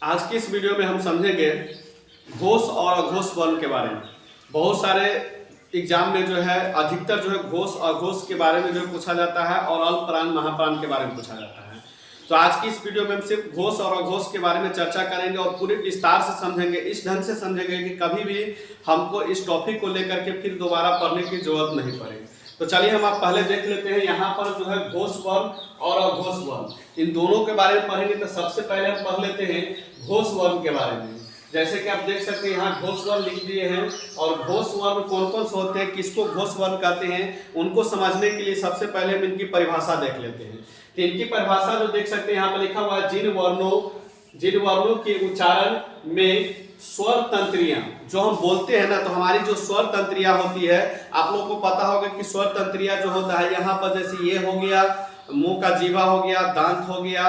आज की इस वीडियो में हम समझेंगे घोष और अघोष वर्ण के बारे में। बहुत सारे एग्जाम में जो है अधिकतर जो है घोष अघोष के बारे में जो पूछा जाता है और अल्पप्राण महाप्राण के बारे में पूछा जाता है। तो आज की इस वीडियो में हम सिर्फ घोष और अघोष के बारे में चर्चा करेंगे और पूरे विस्तार से समझेंगे, इस ढंग से समझेंगे कि कभी भी हमको इस टॉपिक को लेकर के फिर दोबारा पढ़ने की जरूरत नहीं पड़ेगी। तो चलिए हम आप पहले देख लेते हैं यहाँ पर जो है घोष वर्ण और अघोष वर्ण, इन दोनों के बारे में पढ़ेंगे। तो सबसे पहले हम पढ़ लेते हैं घोष वर्ण के बारे में। जैसे कि आप देख सकते हैं यहाँ घोष वर्ण लिख दिए हैं और घोष वर्ण कौन कौन से होते हैं, किसको घोष वर्ण कहते हैं, उनको समझने के लिए सबसे पहले हम इनकी परिभाषा देख लेते हैं। तो इनकी परिभाषा जो देख सकते हैं यहाँ पर लिखा हुआ है, जिन वर्णों के उच्चारण में स्वर तंत्रियां जो हम बोलते हैं ना, तो हमारी जो स्वर तंत्रियां होती है, आप लोगों को पता होगा कि स्वर तंत्रियां जो होता है यहाँ पर जैसे ये हो गया, मुंह का जीवा हो गया, दांत हो गया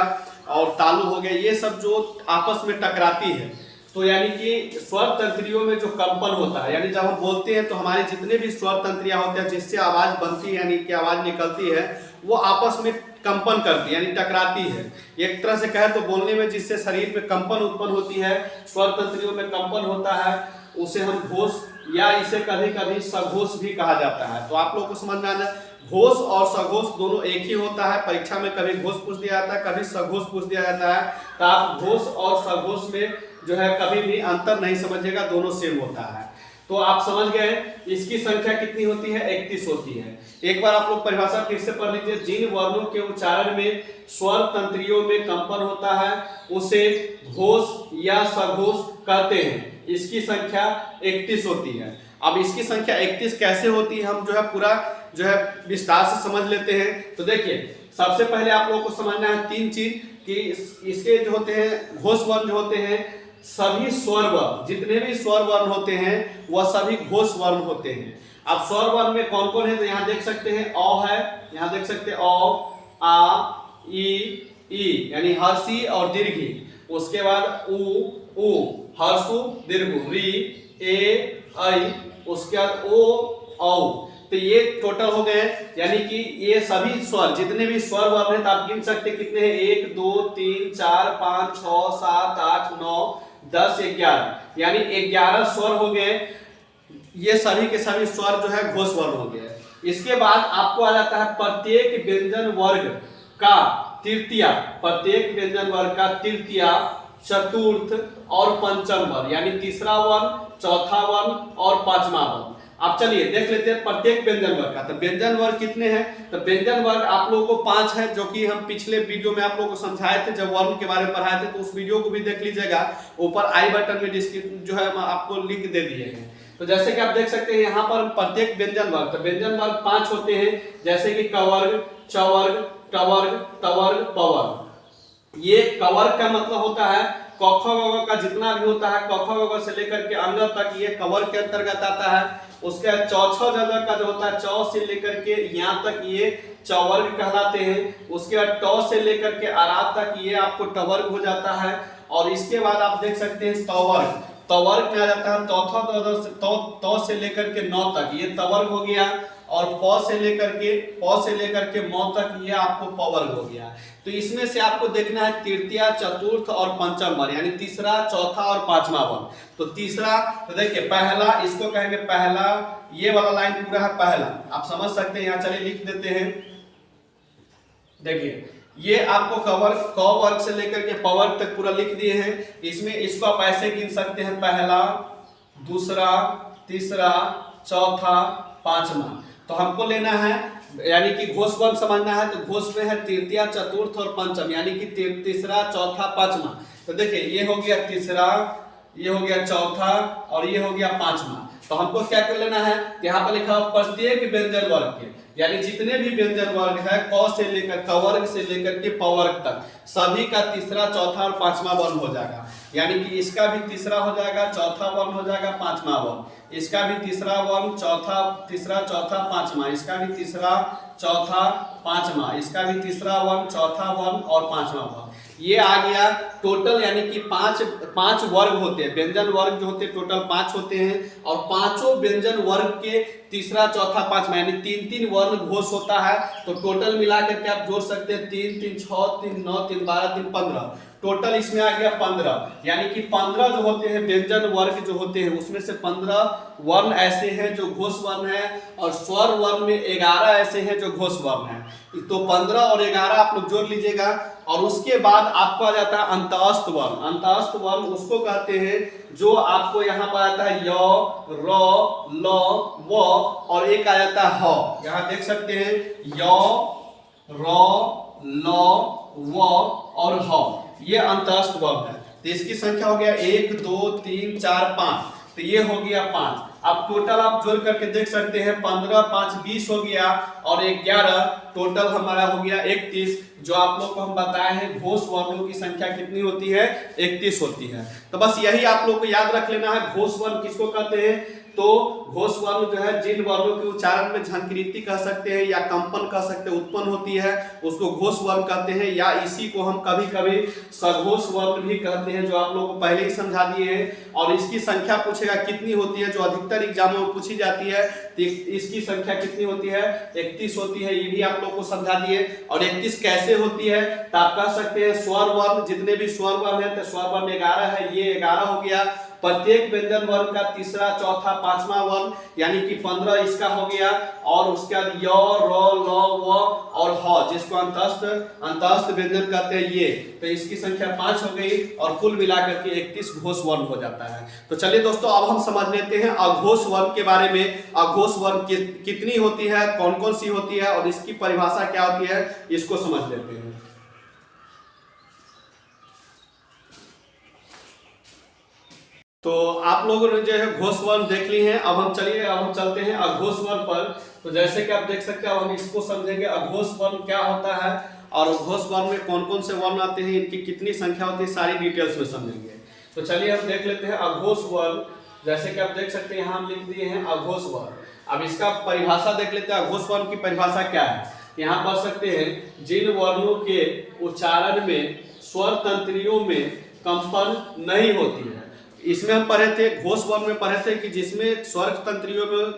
और तालु हो गया, ये सब जो आपस में टकराती है, तो यानी कि स्वर तंत्रियों में जो कंपन होता है, यानी जब हम बोलते हैं तो हमारे जितने भी स्वर तंत्रियां होते हैं जिससे आवाज बनती है यानी कि आवाज निकलती है, वो आपस में कंपन करती है यानी टकराती है। एक तरह से कहे तो बोलने में जिससे शरीर में कंपन उत्पन्न होती है, स्वर तंत्रियों में कंपन होता है, उसे हम घोष या इसे कभी कभी सघोष भी कहा जाता है। तो आप लोग को समझ में आना, घोष और सघोष दोनों एक ही होता है। परीक्षा में कभी घोष पूछ दिया जाता है, कभी सघोष पूछ दिया जाता है। तो आप घोष और सघोष में जो है कभी भी अंतर नहीं समझिएगा, दोनों सेम होता है। तो आप समझ गए इसकी संख्या कितनी होती है, 31 होती है। एक बार आप लोग परिभाषा फिर से पढ़ लीजिए, जिन वर्णों के उच्चारण में स्वर तंत्रियों में कंपन होता है उसे घोष या सघोष कहते हैं। इसकी संख्या 31 होती है। अब इसकी संख्या 31 कैसे होती है हम जो है पूरा जो है विस्तार से समझ लेते हैं। तो देखिए सबसे पहले आप लोगों को समझना है तीन चीज कि इसके जो होते हैं घोष वर्ण जो होते हैं, सभी स्वर वर्ण, जितने भी स्वर वर्ण होते हैं वह सभी घोष वर्ण होते हैं। अब स्वर वर्ण में कौन कौन है, तो यहाँ देख सकते हैं अ है, यहाँ देख सकते हैं अ, आ, ई यानी हर्षी और दीर्घी। उसके बाद उ हर्षु दीर्घ, री, ए, ऐ, उसके बाद ओ, औ। तो ये टोटल हो गए, यानी कि ये सभी स्वर जितने भी स्वर वर्ण हैं तो आप गिन सकते हैं कितने हैं, 1 2 3 4 5 6 7 8 9 10 11, यानी 11 स्वर हो गए। ये सभी के सभी स्वर जो है घोष वर्ण हो गए। इसके बाद आपको आ जाता है प्रत्येक व्यंजन वर्ग का तृतीया, प्रत्येक व्यंजन वर्ग का तृतीया, चतुर्थ और पंचम वर्ण, यानी तीसरा वर्ण, चौथा वर्ण और पांचवा वर्ण। अब चलिए देख लेते हैं प्रत्येक व्यंजन वर्ग का। तो व्यंजन वर्ग कितने हैं, तो व्यंजन वर्ग आप लोगों को 5 है, जो कि हम पिछले वीडियो में आप लोगों को समझाए थे जब वर्ण के बारे में पढ़ाए थे। तो उस वीडियो को भी देख लीजिएगा, ऊपर आई बटन में डिस्क्रिप्शन जो है हम आपको लिंक दे दिए हैं। तो जैसे कि आप देख सकते हैं यहाँ पर प्रत्येक व्यंजन वर्ग, तो व्यंजन वर्ग 5 होते हैं, जैसे कि कवर्ग, चवर्ग, टवर्ग, तवर्ग, पवर्ग। ये कवर्ग का मतलब होता है क ख ग का जितना भी होता है, क ख ग से लेकर के अंग तक ये कवर्ग के अंतर्गत आता है। उसके बाद चौ छ ज का जो होता है, चौ से लेकर के यहाँ तक ये चौवर्ग कहलाते हैं। उसके बाद टौ से लेकर के आरात तक ये आपको टवर्ग हो जाता है। और इसके बाद आप देख सकते हैं तवर्ग, तवर्ग में आ जाता है तौ से लेकर के 9 तक ये तवर्ग हो गया। और प से लेकर के मौ तक ये आपको पवर्ग हो गया। तो इसमें से आपको देखना है तृतीया, चतुर्थ और पंचम वर्ण, यानी तीसरा, चौथा और पांचवा वर्ण। तो तीसरा, तो देखिए पहला, इसको कहेंगे पहला, ये वाला लाइन पूरा है पहला, आप समझ सकते हैं। यहाँ चलिए लिख देते हैं, देखिए ये आपको क वर्ग से लेकर के पवर्ग तक पूरा लिख दिए हैं। इसमें इसको आप ऐसे गिन सकते हैं, पहला, दूसरा, तीसरा, चौथा, पांचवा। तो हमको लेना है यानी कि घोष वर्ण समझना है, तो घोष में है तृतीया, चतुर्थ और पंचम, यानी कि तीसरा, चौथा, पांचवा। तो देखिए ये हो गया तीसरा, ये हो गया चौथा और ये हो गया पांचवा। तो हमको क्या कर लेना है, यहाँ पर लिखा हुआ प्रत्येक व्यंजन वर्ग के, यानी जितने भी व्यंजन वर्ग है क से लेकर कवर्ग से लेकर के पवर्ग तक, सभी का तीसरा, चौथा और पांचवा वर्ण हो जाएगा। यानी कि इसका भी तीसरा हो जाएगा, चौथा वर्ण हो जाएगा, पांचवा वर्ण, इसका भी तीसरा वर्ण, तीसरा, चौथा, पांचवा, इसका भी तीसरा, चौथा, पांचवा, इसका भी तीसरा वर्ण, चौथा वर्ण और पांचवा वर्ण। ये आ गया टोटल, यानी कि पांच वर्ग होते हैं, व्यंजन वर्ग जो होते हैं टोटल 5 होते हैं, और पांचों व्यंजन वर्ग के तीसरा चौथा पांचवा यानी 3-3 वर्ण घोष होता है। तो टोटल मिला करके आप जोड़ सकते हैं 3 3 6 3 9 3 12 3 15, टोटल इसमें आ गया 15, यानी कि 15 जो होते हैं व्यंजन वर्ग जो होते हैं उसमें से 15 वर्ण ऐसे हैं जो घोष वर्ण है, और स्वर वर्ण में 11 ऐसे हैं जो घोष वर्ण है। तो 15 और 11 आप लोग जोड़ लीजिएगा, और उसके बाद आपको आ जाता है अंतःस्थ वर्ण। अंतःस्थ वर्ण उसको कहते हैं जो आपको यहाँ पर आता है य, र, ल, व, और एक आ जाता है ह। यहाँ देख सकते हैं य, र, ल, व और ह, ये अंतःस्थ वर्ण है। तो इसकी संख्या हो गया 1 2 3 4 5, तो ये हो गया 5। अब टोटल आप जोड़ करके देख सकते हैं 15 5 20 हो गया, और 11 टोटल हमारा हो गया 31। जो आप लोग को हम बताए हैं घोष वर्णों की संख्या कितनी होती है, 31 होती है। तो बस यही आप लोग को याद रख लेना है घोष वर्ण किसको कहते हैं। तो घोष वर्ण जो है जिन वर्णों के उच्चारण में झंकृति कह सकते हैं या कंपन कह सकते हैं उत्पन्न होती है, उसको घोष वर्ण कहते हैं, या इसी को हम कभी कभी सघोष वर्ण भी कहते हैं, जो आप लोगों को पहले ही समझा दिए हैं। और इसकी संख्या पूछेगा कितनी होती है, जो अधिकतर एग्जामों में पूछी जाती है, तो इसकी संख्या कितनी होती है, 31 होती है, ये भी आप लोग को समझा दिए। और 31 कैसे होती है, तो आप कह सकते हैं स्वर वर्ण, जितने भी स्वर वर्ण है तो स्वर वर्ण 11 है, ये 11 हो गया। प्रत्येक व्यंजन वर्ण का तीसरा चौथा पांचवा वर्ण यानी कि 15 इसका हो गया, और उसके बाद य, र, ल, व और ह, जिसको अंतःस्थ व्यंजन कहते हैं ये, तो इसकी संख्या 5 हो गई, और कुल मिलाकर के 31 घोष वर्ण हो जाता है। तो चलिए दोस्तों अब हम समझ लेते हैं अघोष वर्ण के बारे में। अघोष वर्ण कितनी होती है, कौन कौन सी होती है, और इसकी परिभाषा क्या होती है, इसको समझ लेते हैं। तो आप लोगों ने जो है घोष वर्ण देख ली हैं। अब हम चलते हैं अघोष वर्ण पर। तो जैसे कि आप देख सकते हैं, अब हम इसको समझेंगे अघोष वर्ण क्या होता है, और घोष वर्ण में कौन कौन से वर्ण आते हैं, इनकी कितनी संख्या होती है, सारी डिटेल्स में समझेंगे। तो चलिए हम देख लेते हैं अघोष वर्ण। जैसे कि आप देख सकते हैं यहाँ हम लिख दिए हैं अघोष वर्ण। अब इसका परिभाषा देख लेते हैं, अघोष वर्ण की परिभाषा क्या है। यहाँ पढ़ सकते हैं जिन वर्णों के उच्चारण में स्वर तंत्रियों में कंपन नहीं होती है। इसमें हम पढ़े थे, घोष वर्ण में पढ़े थे कि जिसमें स्वर तंत्रियों में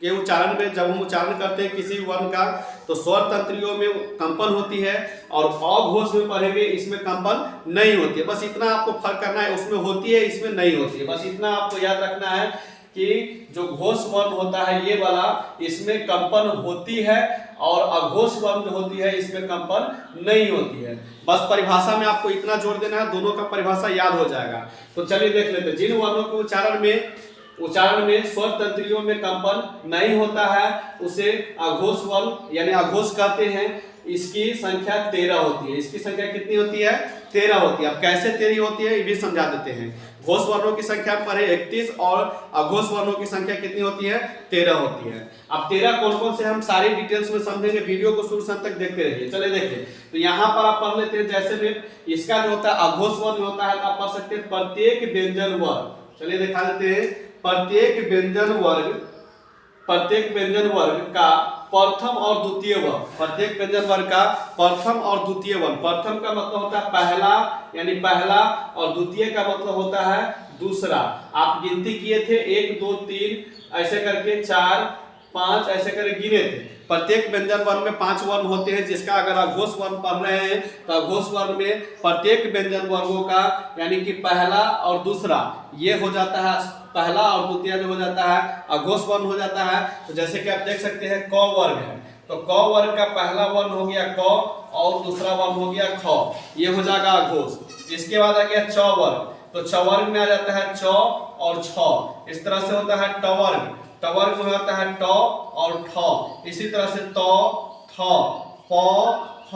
के उच्चारण में जब हम उच्चारण करते हैं किसी वर्ण का तो स्वर तंत्रियों में कंपन होती है, और अघोष में पढ़ेंगे इसमें कंपन नहीं होती है। बस इतना आपको फर्क करना है, उसमें होती है इसमें नहीं होती है, बस इतना आपको याद रखना है कि जो घोष वर्ण होता है ये वाला, इसमें कंपन होती है, और अघोष वर्ण जो होती है इसमें कंपन नहीं होती है। बस परिभाषा में आपको इतना जोड़ देना है, दोनों का परिभाषा याद हो जाएगा। तो चलिए देख लेते हैं, जिन वर्णों के उच्चारण में स्वर तंत्रियों में कंपन नहीं होता है उसे अघोष वर्ण यानी अघोष कहते हैं। इसकी संख्या 13 होती है। इसकी संख्या कितनी होती है, 13 होती है। अब कैसे 13 होती है ये भी समझा देते हैं। घोष वर्णों की संख्या पर है 31, और अघोष वर्णों की संख्या कितनी होती है, 13 होती है। अब 13 कौन कौन से हम सारी डिटेल्स में समझेंगे, वीडियो को शुरू से अंत तक देखते रहिए। चले देखिए, तो यहाँ पर आप पढ़ लेते हैं। जैसे में इसका जो होता है अघोष वर्ण होता है, तो आप पढ़ सकते हैं प्रत्येक व्यंजन वर्ग। चलिए दिखा देते हैं, प्रत्येक व्यंजन वर्ग का प्रथम और द्वितीय वर्ण। प्रत्येक व्यंजन वर्ग का प्रथम और द्वितीय वर्ण। प्रथम का मतलब होता है पहला यानी पहला, और द्वितीय का मतलब होता है दूसरा। आप गिनती किए थे 1 2 3 ऐसे करके 4 5 ऐसे करके गिने थे। प्रत्येक व्यंजन वर्ण में 5 वर्ण होते हैं, जिसका अगर अघोष वर्ण पढ़ रहे हैं तो अघोष वर्ण में प्रत्येक व्यंजन वर्गों का यानी कि पहला और दूसरा ये हो जाता है, पहला और द्वितीय जो हो जाता है अघोष वर्ण हो जाता है। तो जैसे कि आप देख सकते हैं क वर्ग है, तो क वर्ग का पहला वर्ण हो गया क, और दूसरा वर्ण हो गया ख, ये हो जाएगा अघोष। इसके बाद आ गया च वर्ग, तो च वर्ग में आ जाता है च और छ। इस तरह से होता है ट वर्ग, ट वर्ग में होता है ट और ठ। इसी तरह से त थ प ह,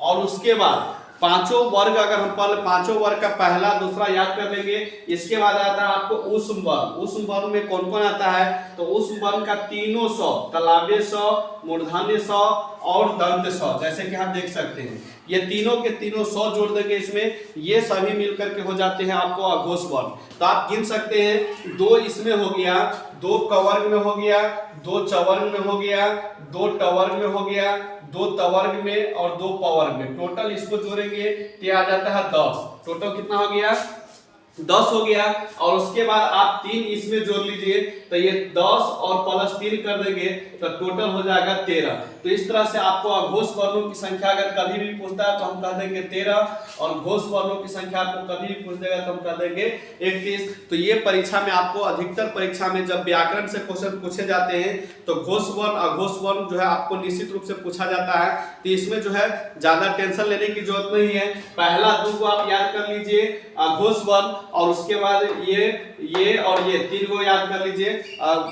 और उसके बाद पांचों वर्ग अगर हम पांचों वर्ग का पहला दूसरा याद कर लेंगे। इसके बाद आता है आपको ऊष्म वर्ण। ऊष्म वर्ण में कौन कौन आता है, तो ऊष्म वर्ण का तीनों स, तालव्य स, मूर्धन्य स और दंत स, जैसे कि हम देख सकते हैं ये तीनों के तीनों 100 जोड़ देंगे इसमें, ये सभी मिलकर के हो जाते हैं आपको अघोष वर्ण। तो आप गिन सकते हैं, 2 इसमें हो गया, 2 कवर्ग में हो गया, 2 चवर्ग में हो गया, 2 टवर्ग में हो गया, 2 तवर्ग में और 2 पवर्ग में। टोटल इसको जोड़ेंगे तो ये आ जाता है 10। टोटल कितना हो गया? 10 हो गया। और उसके बाद आप 3 इसमें जोड़ लीजिए, तो ये 10 और प्लस 3 कर देंगे तो टोटल हो जाएगा 13। तो इस तरह से आपको अघोष वर्णों की संख्या अगर कभी भी पूछता है तो हम कह देंगे 13, और घोष वर्णों की संख्या आपको कभी भी पूछ देगा तो हम कह देंगे 31। तो ये परीक्षा में आपको, अधिकतर परीक्षा में जब व्याकरण से क्वेश्चन पूछे जाते हैं तो घोष वर्ण अघोष वर्ण जो है आपको निश्चित रूप से पूछा जाता है। तो इसमें जो है ज्यादा टेंशन लेने की जरूरत नहीं है। पहला 2 को आप याद कर लीजिए अघोष वर्ण, और उसके बाद ये और ये 3 को याद कर लीजिए,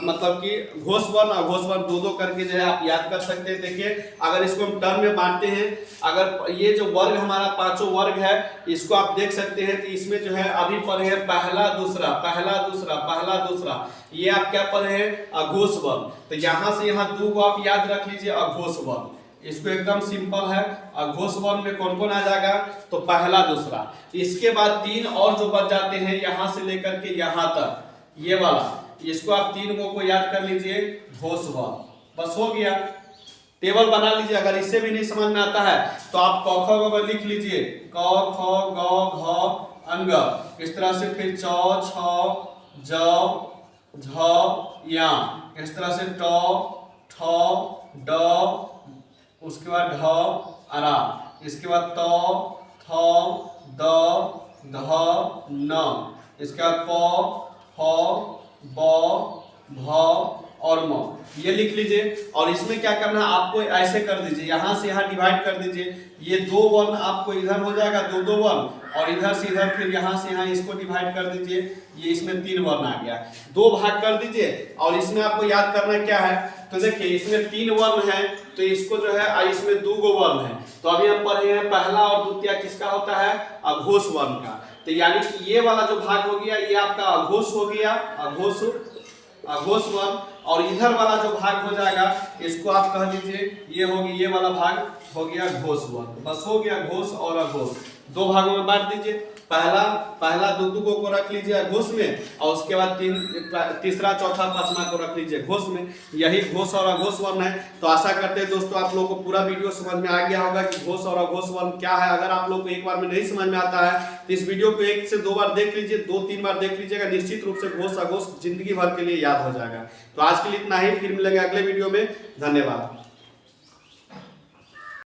मतलब कि घोष वर्ण अघोष वर्ण 2-2 करके जो है आप याद कर सकते हैं। देखिए अगर इसको हम टर्म में बांटते हैं, अगर ये जो वर्ग हमारा 5 वर्ग है इसको आप देख सकते हैं कि इसमें जो है अभी पढ़े हैं पहला दूसरा पहला दूसरा पहला दूसरा, ये आप क्या पढ़े हैं? अघोष वर्ण। तो यहाँ से यहाँ 2 को आप याद रख लीजिए अघोष वर्ण। इसको एकदम सिंपल है, अघोष वर्ण में कौन कौन आ जाएगा? तो पहला दूसरा। इसके बाद 3 और जो बच जाते हैं यहाँ से लेकर के यहाँ तक, ये वाला, इसको आप 3 को याद कर लीजिए घोष वर्ण। बस हो गया। टेबल बना लीजिए। अगर इससे भी नहीं समझ में आता है तो आप क ख ग लिख लीजिए, क ख ग घ अंग, इस तरह से फिर च छ ज झ या, इस तरह से ट ठ ड, उसके बाद ढ अरा, इसके बाद त थ द ध न, इसके बाद प फ ब भ और म, ये लिख लीजिए। और इसमें क्या करना है आपको? ऐसे कर दीजिए, यहाँ से यहाँ डिवाइड कर दीजिए। ये 2 वर्ण आपको इधर हो जाएगा, 2-2 वर्ण, और इधर से इधर फिर यहाँ से यहाँ इसको डिवाइड कर दीजिए। ये इसमें 3 वर्ण आ गया, 2 भाग कर दीजिए। और इसमें आपको याद करना क्या है? तो देखिए इसमें 3 वर्ण है, तो इसको जो है इसमें 2 वर्ण है। तो अभी हम पढ़े हैं पहला और द्वितीय किसका होता है? अघोष वर्ण का। तो यानी कि ये वाला जो भाग हो गया ये आपका अघोष हो गया, अघोष वर्ण। और इधर वाला जो भाग हो जाएगा इसको आप कह लीजिए ये होगी, ये वाला भाग हो गया घोष वर्ण। बस हो गया घोष और अघोष, 2 भागों में बांट दीजिए। पहला 2 को रख लीजिए घोष में, और उसके बाद तीसरा चौथा पांचवा को रख लीजिए घोष में। यही घोष और अघोष वर्ण है। तो आशा करते हैं दोस्तों आप लोगों को पूरा वीडियो समझ में आ गया होगा कि घोष और अघोष वर्ण क्या है। अगर आप लोग को एक बार में नहीं समझ में आता है तो इस वीडियो को 1 से 2 बार देख लीजिए, 2-3 बार देख लीजिएगा, निश्चित रूप से घोष अघोष जिंदगी भर के लिए याद हो जाएगा। तो आज के लिए इतना ही, फिर मिलेंगे अगले वीडियो में। धन्यवाद।